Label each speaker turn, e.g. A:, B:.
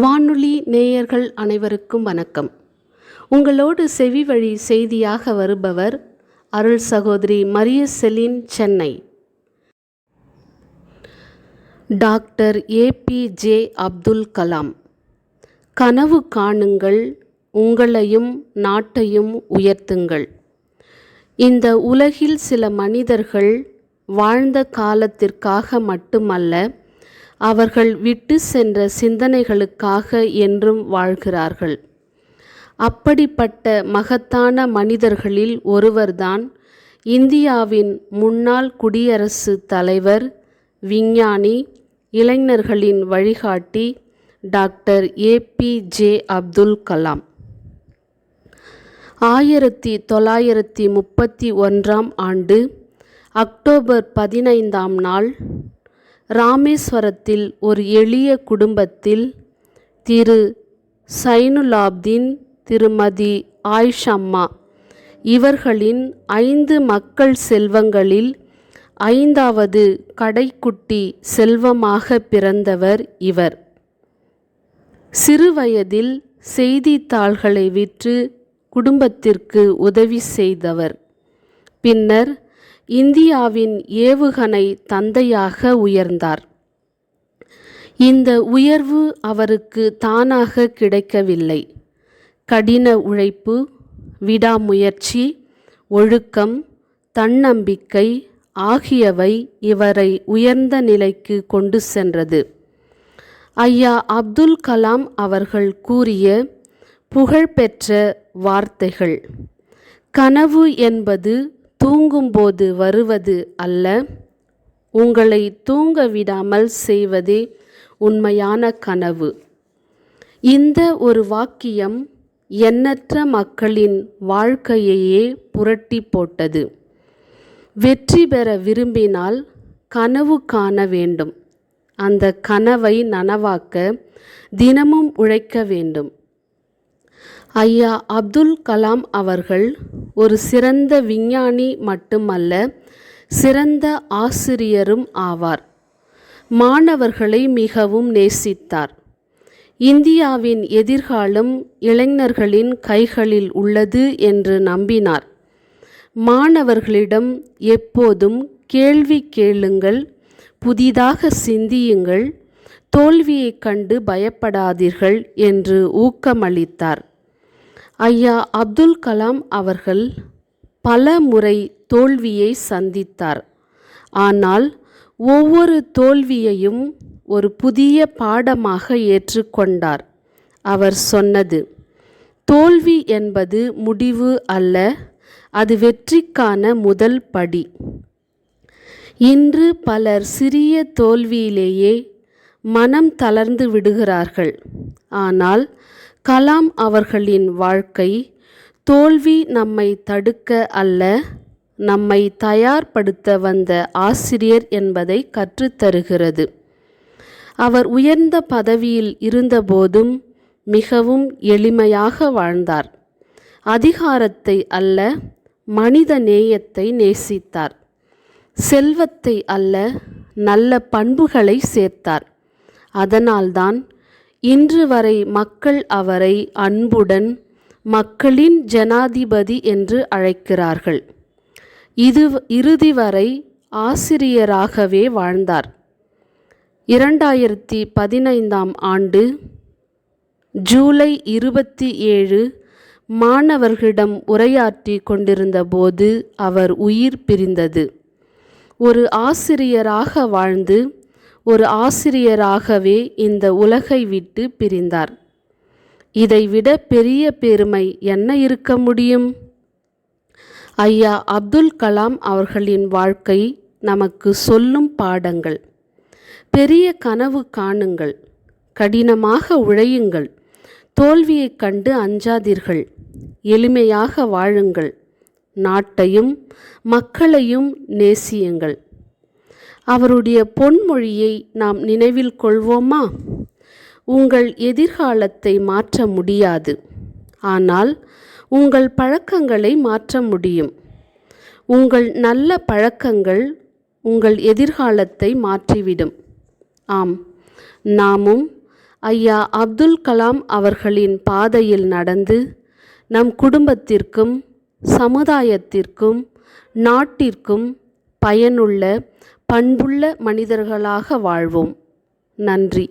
A: வானொலி நேயர்கள் அனைவருக்கும் வணக்கம். உங்களோடு செவி வழி செய்தியாக வருபவர் அருள் சகோதரி மரிய செலின், சென்னை. Doctor APJ Abdul Kalam. கனவு காணுங்கள், உங்களையும் நாட்டையும் உயர்த்துங்கள். இந்த உலகில் சில மனிதர்கள் வாழ்ந்த காலத்திற்காக மட்டுமல்ல, அவர்கள் விட்டு சென்ற சிந்தனைகளுக்காக என்றும் வாழ்கிறார்கள். அப்படிப்பட்ட மகத்தான மனிதர்களில் ஒருவர்தான் இந்தியாவின் முன்னாள் குடியரசுத் தலைவர், விஞ்ஞானி, இளைஞர்களின் வழிகாட்டி டாக்டர் ஏபிஜே அப்துல் கலாம். 1931 ஆண்டு அக்டோபர் 15 நாள் ராமேஸ்வரத்தில் ஒரு எளிய குடும்பத்தில் திரு சைனுலாப்தீன், திருமதி ஆயிஷம்மா இவர்களின் 5 மக்கள் செல்வங்களில் 5வது கடைக்குட்டி செல்வமாக பிறந்தவர் இவர். சிறுவயதில் செய்தித்தாள்களை விற்று குடும்பத்திற்கு உதவி செய்தவர். பின்னர் இந்தியாவின் ஏவுகணை தந்தையாக உயர்ந்தார். இந்த உயர்வு அவருக்கு தானாக கிடைக்கவில்லை. கடின உழைப்பு, விடாமுயற்சி, ஒழுக்கம், தன்னம்பிக்கை ஆகியவை இவரை உயர்ந்த நிலைக்கு கொண்டு சென்றது. ஐயா அப்துல் கலாம் அவர்கள் கூறிய புகழ்பெற்ற வார்த்தைகள்: கனவு என்பது தூங்கும்போது வருவது அல்ல, உங்களை தூங்க விடாமல் செய்வதே உண்மையான கனவு. இந்த ஒரு வாக்கியம் எண்ணற்ற மக்களின் வாழ்க்கையையே புரட்டி போட்டது. வெற்றி பெற விரும்பினால் கனவு காண வேண்டும். அந்த கனவை நனவாக்க தினமும் உழைக்க வேண்டும். ஐயா அப்துல் கலாம் அவர்கள் ஒரு சிறந்த விஞ்ஞானி மட்டுமல்ல, சிறந்த ஆசிரியரும் ஆவார். மாணவர்களை மிகவும் நேசித்தார். இந்தியாவின் எதிர்காலம் இளைஞர்களின் கைகளில் உள்ளது என்று நம்பினார். மாணவர்களிடம் எப்போதும் கேள்வி கேளுங்கள், புதிதாக சிந்தியுங்கள், தோல்வியைக் கண்டு பயப்படாதீர்கள் என்று ஊக்கமளித்தார். ஐயா அப்துல் கலாம் அவர்கள் பல முறை தோல்வியை சந்தித்தார். ஆனால் ஒவ்வொரு தோல்வியையும் ஒரு புதிய பாடமாக ஏற்றுக்கொண்டார். அவர் சொன்னது: தோல்வி என்பது முடிவு அல்ல, அது வெற்றிக்கான முதல் படி. இன்று பலர் சிறிய தோல்வியிலேயே மனம் தளர்ந்து விடுகிறார்கள். ஆனால் கலாம் அவர்களின் வாழ்க்கை தோல்வி நம்மை தடுக்க அல்ல, நம்மை தயார்படுத்த வந்த ஆசிரியர் என்பதை கற்றுத்தருகிறது. அவர் உயர்ந்த பதவியில் இருந்தபோதும் மிகவும் எளிமையாக வாழ்ந்தார். அதிகாரத்தை அல்ல, மனித நேயத்தை நேசித்தார். செல்வத்தை அல்ல, நல்ல பண்புகளை சேர்த்தார். அதனால்தான் இன்று வரை மக்கள் அவரை அன்புடன் மக்களின் ஜனாதிபதி என்று அழைக்கிறார்கள். இறுதி வரை ஆசிரியராகவே வாழ்ந்தார். 2015 ஆண்டு ஜூலை 27 மாணவர்களிடம் உரையாற்றி கொண்டிருந்த போது அவர் உயிர் பிரிந்தது. ஒரு ஆசிரியராக வாழ்ந்து ஒரு ஆசிரியராகவே இந்த உலகை விட்டு பிரிந்தார். இதைவிட பெரிய பெருமை என்ன இருக்க முடியும்? ஐயா அப்துல் கலாம் அவர்களின் வாழ்க்கை நமக்கு சொல்லும் பாடங்கள்: பெரிய கனவு காணுங்கள், கடினமாக உழையுங்கள், தோல்வியைக் கண்டு அஞ்சாதீர்கள், எளிமையாக வாழுங்கள், நாட்டையும் மக்களையும் நேசியுங்கள். அவருடைய பொன்மொழியை நாம் நினைவில் கொள்வோமா? உங்கள் எதிர்காலத்தை மாற்ற முடியாது, ஆனால் உங்கள் பழக்கங்களை மாற்ற முடியும். உங்கள் நல்ல பழக்கங்கள் உங்கள் எதிர்காலத்தை மாற்றிவிடும். ஆம், நாமும் ஐயா அப்துல் கலாம் அவர்களின் பாதையில் நடந்து நம் குடும்பத்திற்கும் சமுதாயத்திற்கும் நாட்டிற்கும் பயனுள்ள பண்புள்ள மனிதர்களாக வாழ்வோம். நன்றி.